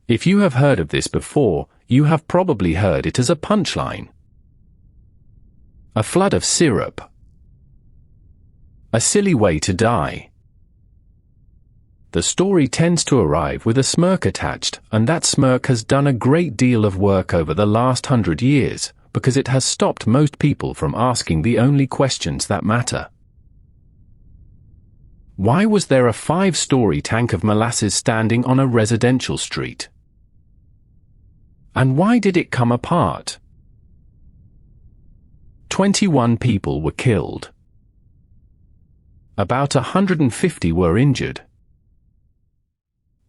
If you have heard of this before, you have probably heard it as a punchline. A flood of syrup. A silly way to die. The story tends to arrive with a smirk attached, and that smirk has done a great deal of work over the last 100 years, because it has stopped most people from asking the only questions that matter. Why was there a 5-story tank of molasses standing on a residential street? And why did it come apart? 21 people were killed. About 150 were injured.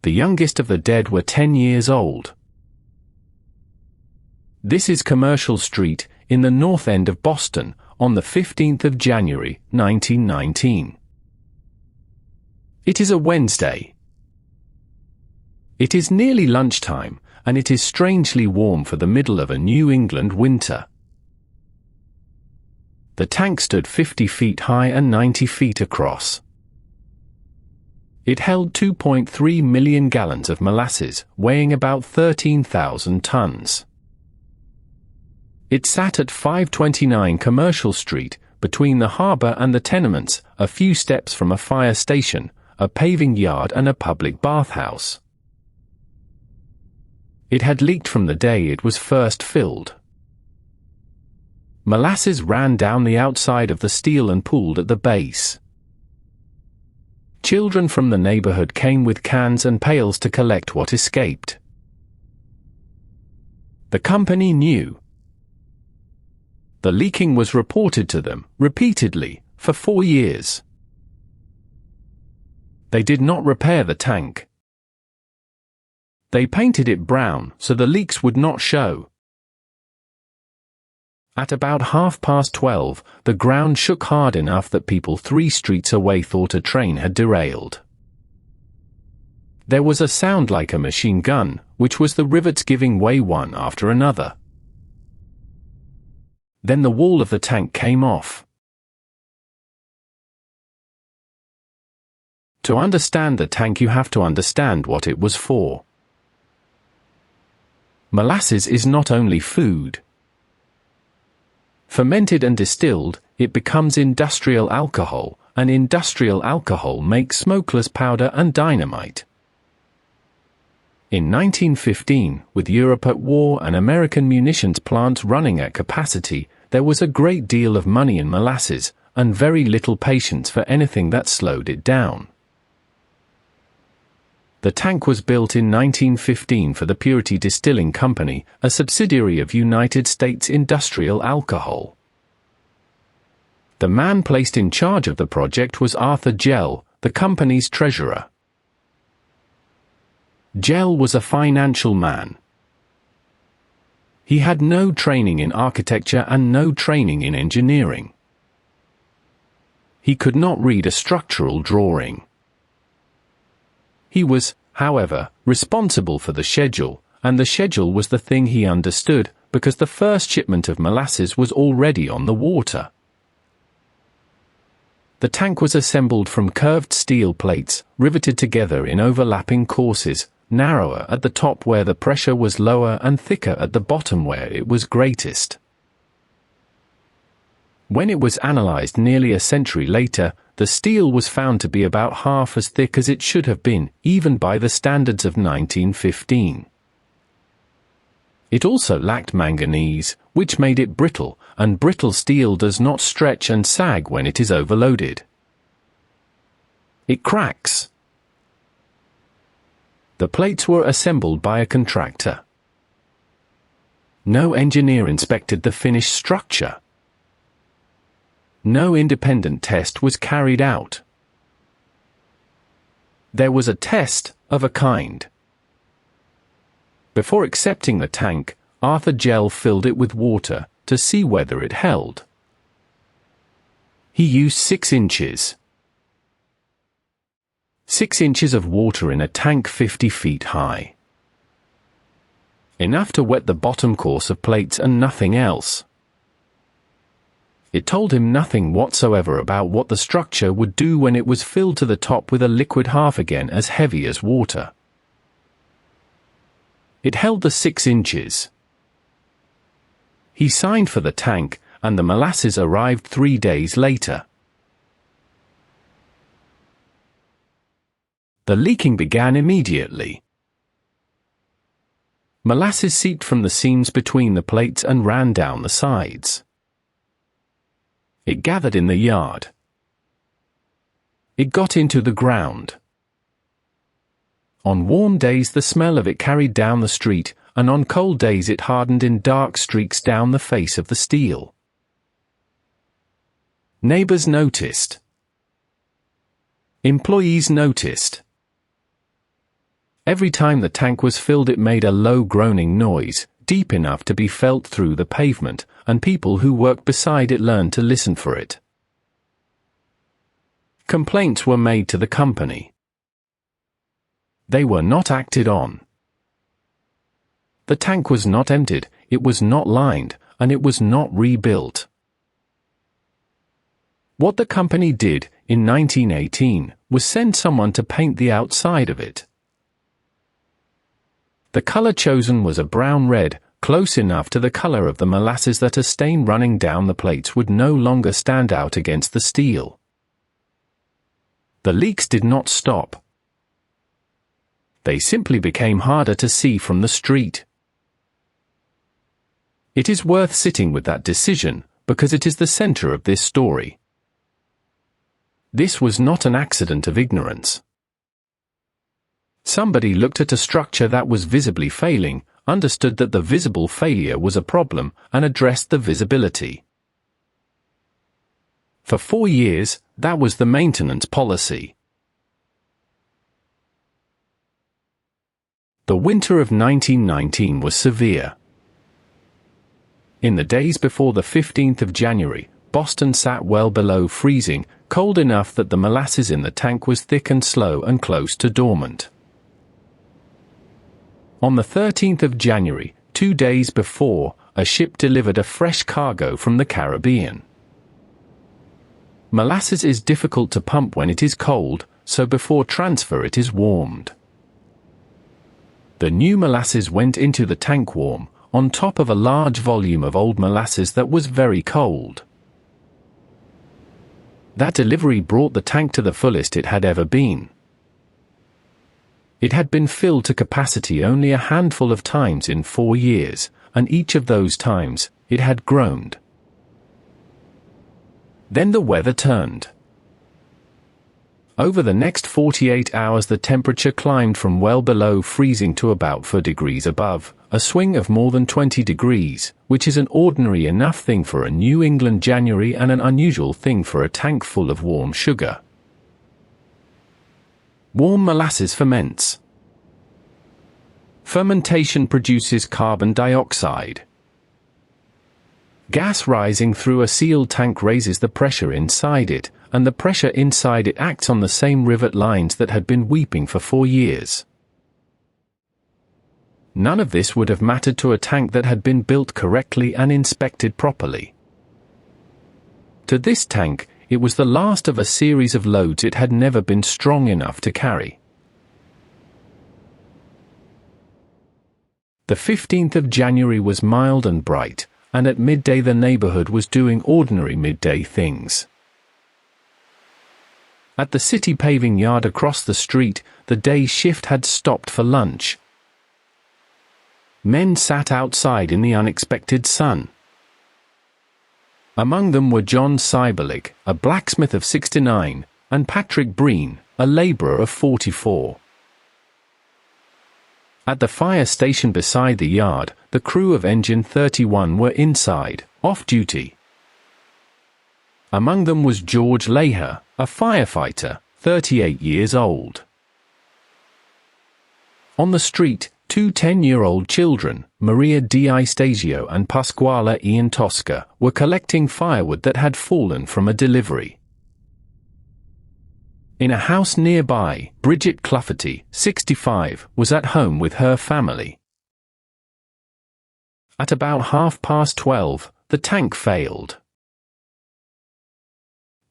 The youngest of the dead were 10 years old. This is Commercial Street, in the North End of Boston, on the 15th of January, 1919. It is a Wednesday. It is nearly lunchtime, and it is strangely warm for the middle of a New England winter. The tank stood 50 feet high and 90 feet across. It held 2.3 million gallons of molasses, weighing about 13,000 tons. It sat at 529 Commercial Street, between the harbor and the tenements, a few steps from a fire station, a paving yard and a public bathhouse. It had leaked from the day it was first filled. Molasses ran down the outside of the steel and pooled at the base. Children from the neighborhood came with cans and pails to collect what escaped. The company knew. The leaking was reported to them, repeatedly, for 4 years. They did not repair the tank. They painted it brown so the leaks would not show. At about 12:30, the ground shook hard enough that people 3 streets away thought a train had derailed. There was a sound like a machine gun, which was the rivets giving way one after another. Then the wall of the tank came off. To understand the tank, you have to understand what it was for. Molasses is not only food. Fermented and distilled, it becomes industrial alcohol, and industrial alcohol makes smokeless powder and dynamite. In 1915, with Europe at war and American munitions plants running at capacity, there was a great deal of money in molasses, and very little patience for anything that slowed it down. The tank was built in 1915 for the Purity Distilling Company, a subsidiary of United States Industrial Alcohol. The man placed in charge of the project was Arthur Gell, the company's treasurer. Gell was a financial man. He had no training in architecture and no training in engineering. He could not read a structural drawing. He was, however, responsible for the schedule, and the schedule was the thing he understood, because the first shipment of molasses was already on the water. The tank was assembled from curved steel plates, riveted together in overlapping courses, narrower at the top where the pressure was lower and thicker at the bottom where it was greatest. When it was analyzed nearly a century later, the steel was found to be about half as thick as it should have been, even by the standards of 1915. It also lacked manganese, which made it brittle, and brittle steel does not stretch and sag when it is overloaded. It cracks. The plates were assembled by a contractor. No engineer inspected the finished structure. No independent test was carried out. There was a test of a kind. Before accepting the tank, Arthur Gell filled it with water to see whether it held. He used 6 inches. 6 inches of water in a tank 50 feet high. Enough to wet the bottom course of plates and nothing else. It told him nothing whatsoever about what the structure would do when it was filled to the top with a liquid half again as heavy as water. It held the 6 inches. He signed for the tank, and the molasses arrived 3 days later. The leaking began immediately. Molasses seeped from the seams between the plates and ran down the sides. It gathered in the yard. It got into the ground. On warm days the smell of it carried down the street, and on cold days it hardened in dark streaks down the face of the steel. Neighbors noticed. Employees noticed. Every time the tank was filled it made a low groaning noise, deep enough to be felt through the pavement, and people who worked beside it learned to listen for it. Complaints were made to the company. They were not acted on. The tank was not emptied, it was not lined, and it was not rebuilt. What the company did, in 1918, was send someone to paint the outside of it. The color chosen was a brown-red, close enough to the color of the molasses that a stain running down the plates would no longer stand out against the steel. The leaks did not stop. They simply became harder to see from the street. It is worth sitting with that decision, because it is the center of this story. This was not an accident of ignorance. Somebody looked at a structure that was visibly failing, understood that the visible failure was a problem, and addressed the visibility. For 4 years, that was the maintenance policy. The winter of 1919 was severe. In the days before the 15th of January, Boston sat well below freezing, cold enough that the molasses in the tank was thick and slow and close to dormant. On the 13th of January, 2 days before, a ship delivered a fresh cargo from the Caribbean. Molasses is difficult to pump when it is cold, so before transfer it is warmed. The new molasses went into the tank warm, on top of a large volume of old molasses that was very cold. That delivery brought the tank to the fullest it had ever been. It had been filled to capacity only a handful of times in 4 years, and each of those times, it had groaned. Then the weather turned. Over the next 48 hours the temperature climbed from well below freezing to about 4 degrees above, a swing of more than 20 degrees, which is an ordinary enough thing for a New England January and an unusual thing for a tank full of warm sugar. Warm molasses ferments. Fermentation produces carbon dioxide. Gas rising through a sealed tank raises the pressure inside it, and the pressure inside it acts on the same rivet lines that had been weeping for 4 years. None of this would have mattered to a tank that had been built correctly and inspected properly. To this tank, it was the last of a series of loads it had never been strong enough to carry. The 15th of January was mild and bright, and at midday the neighborhood was doing ordinary midday things. At the city paving yard across the street, the day shift had stopped for lunch. Men sat outside in the unexpected sun. Among them were John Cyberlig, a blacksmith of 69, and Patrick Breen, a laborer of 44. At the fire station beside the yard, the crew of Engine 31 were inside, off duty. Among them was George Leher, a firefighter, 38 years old. On the street, 2 10-year-old children, Maria D'Istasio and Pasquale Ian Tosca, were collecting firewood that had fallen from a delivery. In a house nearby, Bridget Clufferty, 65, was at home with her family. At about 12:30, the tank failed.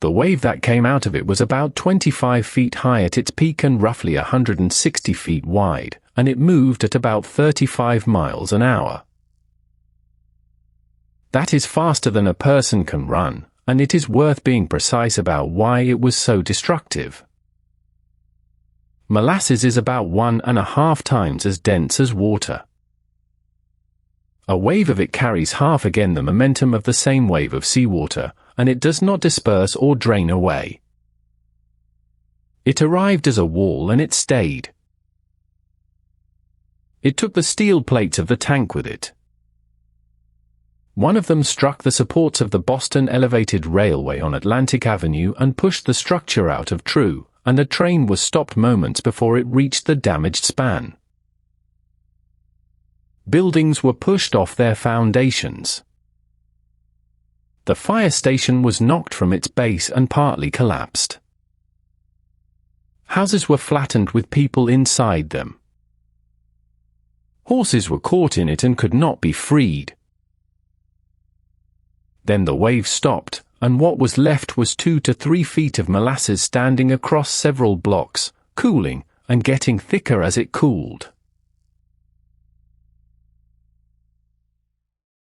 The wave that came out of it was about 25 feet high at its peak and roughly 160 feet wide, and it moved at about 35 miles an hour. That is faster than a person can run, and it is worth being precise about why it was so destructive. Molasses is about 1.5 times as dense as water. A wave of it carries half again the momentum of the same wave of seawater, and it does not disperse or drain away. It arrived as a wall and it stayed. It took the steel plates of the tank with it. One of them struck the supports of the Boston Elevated Railway on Atlantic Avenue and pushed the structure out of true, and the train was stopped moments before it reached the damaged span. Buildings were pushed off their foundations. The fire station was knocked from its base and partly collapsed. Houses were flattened with people inside them. Horses were caught in it and could not be freed. Then the wave stopped, and what was left was 2 to 3 feet of molasses standing across several blocks, cooling, and getting thicker as it cooled.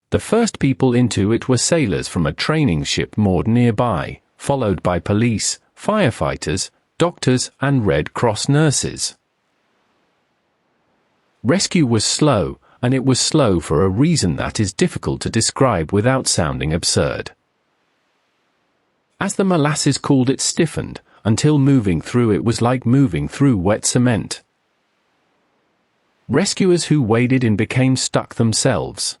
The first people into it were sailors from a training ship moored nearby, followed by police, firefighters, doctors, and Red Cross nurses. Rescue was slow, and it was slow for a reason that is difficult to describe without sounding absurd. As the molasses cooled, it stiffened, until moving through it was like moving through wet cement. Rescuers who waded in became stuck themselves.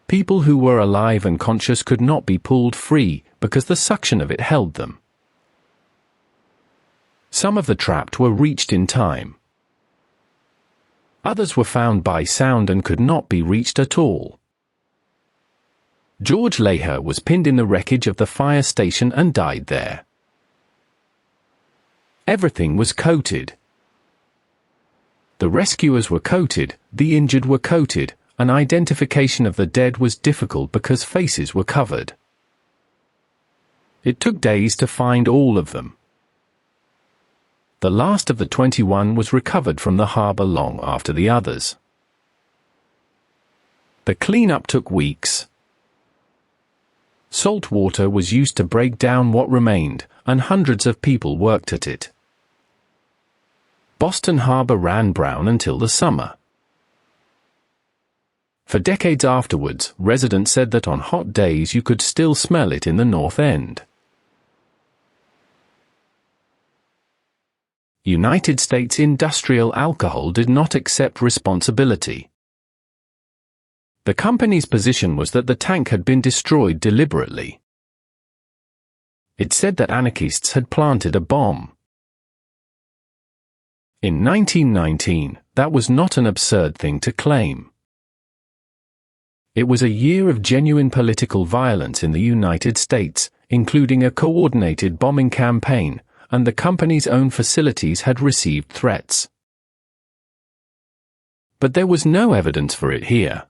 People who were alive and conscious could not be pulled free because the suction of it held them. Some of the trapped were reached in time. Others were found by sound and could not be reached at all. George Leher was pinned in the wreckage of the fire station and died there. Everything was coated. The rescuers were coated, the injured were coated, and identification of the dead was difficult because faces were covered. It took days to find all of them. The last of the 21 was recovered from the harbor long after the others. The cleanup took weeks. Salt water was used to break down what remained, and hundreds of people worked at it. Boston Harbor ran brown until the summer. For decades afterwards, residents said that on hot days you could still smell it in the North End. United States Industrial Alcohol did not accept responsibility. The company's position was that the tank had been destroyed deliberately. It said that anarchists had planted a bomb. In 1919, that was not an absurd thing to claim. It was a year of genuine political violence in the United States, including a coordinated bombing campaign, and the company's own facilities had received threats. But there was no evidence for it here.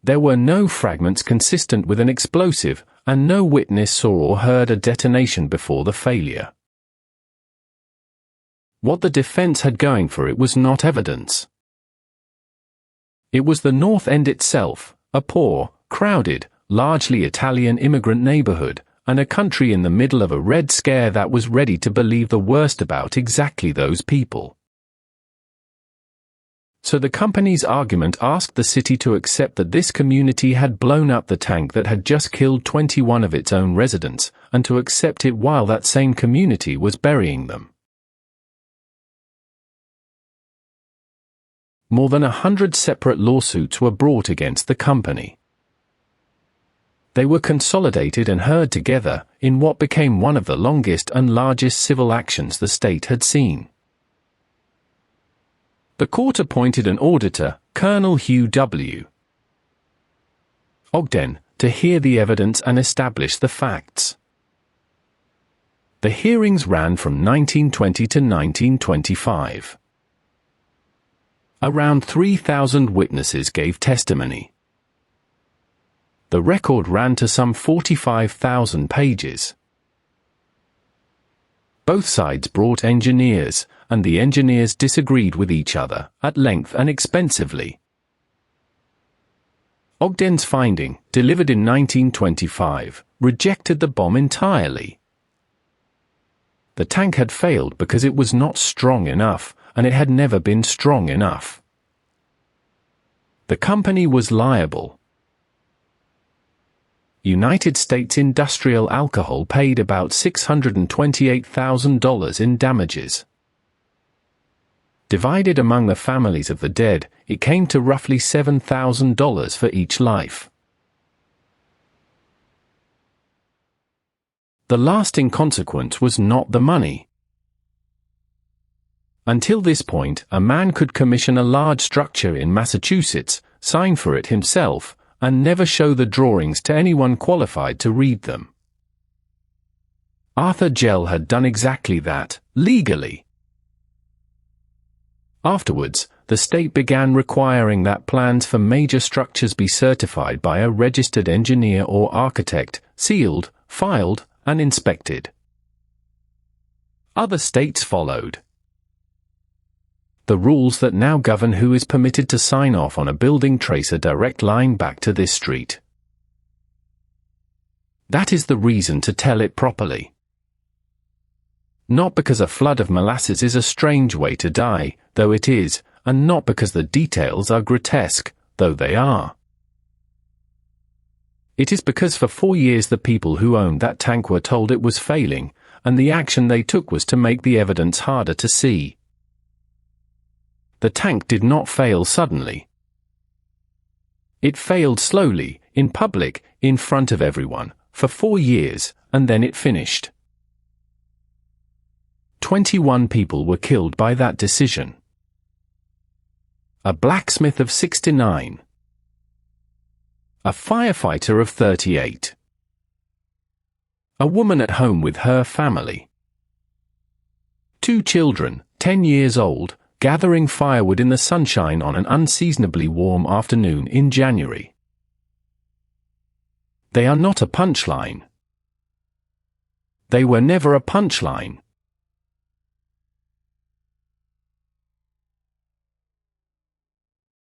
There were no fragments consistent with an explosive, and no witness saw or heard a detonation before the failure. What the defense had going for it was not evidence. It was the North End itself, a poor, crowded, largely Italian immigrant neighborhood, and a country in the middle of a Red Scare that was ready to believe the worst about exactly those people. So the company's argument asked the city to accept that this community had blown up the tank that had just killed 21 of its own residents, and to accept it while that same community was burying them. More than 100 separate lawsuits were brought against the company. They were consolidated and heard together in what became one of the longest and largest civil actions the state had seen. The court appointed an auditor, Colonel Hugh W. Ogden, to hear the evidence and establish the facts. The hearings ran from 1920 to 1925. Around 3,000 witnesses gave testimony. The record ran to some 45,000 pages. Both sides brought engineers, and the engineers disagreed with each other at length and expensively. Ogden's finding, delivered in 1925, rejected the bomb entirely. The tank had failed because it was not strong enough, and it had never been strong enough. The company was liable. United States Industrial Alcohol paid about $628,000 in damages. Divided among the families of the dead, it came to roughly $7,000 for each life. The lasting consequence was not the money. Until this point, a man could commission a large structure in Massachusetts, sign for it himself, and never show the drawings to anyone qualified to read them. Arthur Gell had done exactly that, legally. Afterwards, the state began requiring that plans for major structures be certified by a registered engineer or architect, sealed, filed, and inspected. Other states followed. The rules that now govern who is permitted to sign off on a building trace a direct line back to this street. That is the reason to tell it properly. Not because a flood of molasses is a strange way to die, though it is, and not because the details are grotesque, though they are. It is because for 4 years the people who owned that tank were told it was failing, and the action they took was to make the evidence harder to see. The tank did not fail suddenly. It failed slowly, in public, in front of everyone, for 4 years, and then it finished. 21 people were killed by that decision. A blacksmith of 69. A firefighter of 38. A woman at home with her family. 2 children, 10 years old, gathering firewood in the sunshine on an unseasonably warm afternoon in January. They are not a punchline. They were never a punchline.